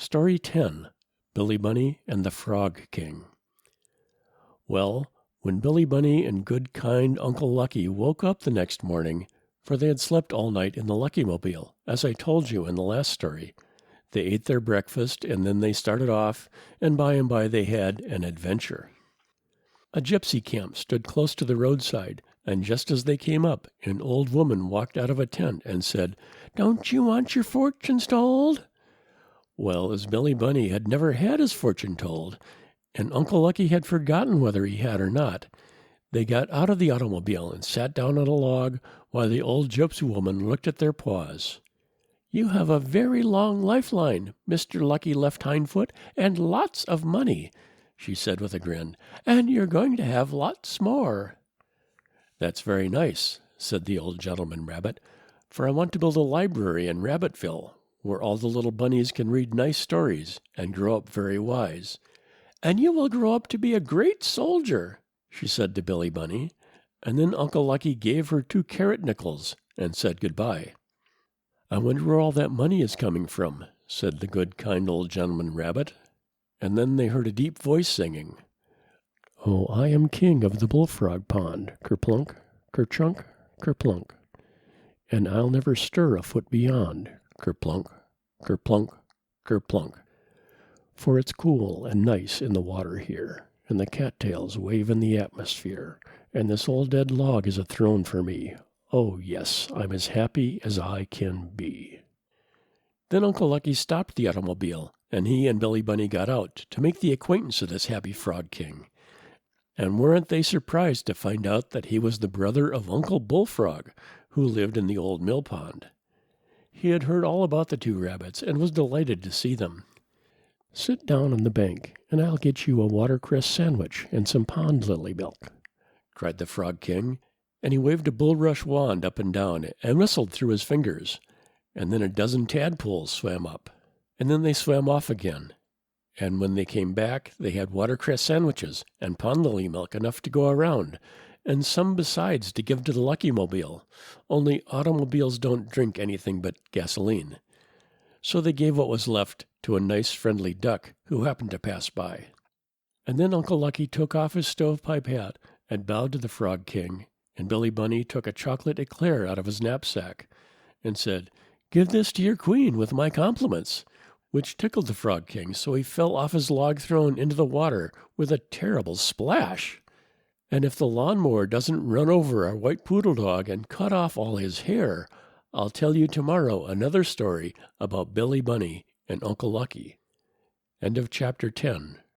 Story 10, Billy Bunny and the Frog King. Well, when Billy Bunny and good kind Uncle Lucky woke up the next morning, for they had slept all night in the Lucky Mobile, as I told you in the last story, they ate their breakfast and then they started off, and by they had an adventure. A gypsy camp stood close to the roadside, and just as they came up, an old woman walked out of a tent and said, "Don't you want your fortunes told?" Well, as Billy Bunny had never had his fortune told, and Uncle Lucky had forgotten whether he had or not, they got out of the automobile and sat down on a log while the old gypsy woman looked at their paws. "You have a very long lifeline, Mr. Lucky Left Hindfoot, and lots of money," she said with a grin, "and you're going to have lots more." "That's very nice," said the old gentleman rabbit, "for I want to build a library in Rabbitville, where all the little bunnies can read nice stories and grow up very wise." "And you will grow up to be a great soldier," she said to Billy Bunny, and then Uncle Lucky gave her 2 carrot nickels and said goodbye. "I wonder where all that money is coming from," said the good kind old gentleman rabbit, and then they heard a deep voice singing, "Oh, I am king of the bullfrog pond, kerplunk, kerchunk, kerplunk, and I'll never stir a foot beyond, kerplunk, kerplunk, kerplunk, for it's cool and nice in the water here, and the cattails wave in the atmosphere, and this old dead log is a throne for me. Oh, yes, I'm as happy as I can be." Then Uncle Lucky stopped the automobile, and he and Billy Bunny got out to make the acquaintance of this happy Frog King. And weren't they surprised to find out that he was the brother of Uncle Bullfrog, who lived in the old mill pond. He had heard all about the 2 rabbits and was delighted to see them. "Sit down on the bank, and I'll get you a watercress sandwich and some pond lily milk," cried the Frog King, and he waved a bulrush wand up and down and whistled through his fingers, and then a dozen tadpoles swam up, and then they swam off again, and when they came back they had watercress sandwiches and pond lily milk enough to go around, and some besides to give to the Lucky Mobile, only automobiles don't drink anything but gasoline. So they gave what was left to a nice friendly duck who happened to pass by. And then Uncle Lucky took off his stovepipe hat and bowed to the Frog King, and Billy Bunny took a chocolate eclair out of his knapsack and said, "Give this to your queen with my compliments," which tickled the Frog King so he fell off his log throne into the water with a terrible splash. And if the lawnmower doesn't run over our white poodle dog and cut off all his hair, I'll tell you tomorrow another story about Billy Bunny and Uncle Lucky. End of Chapter 10.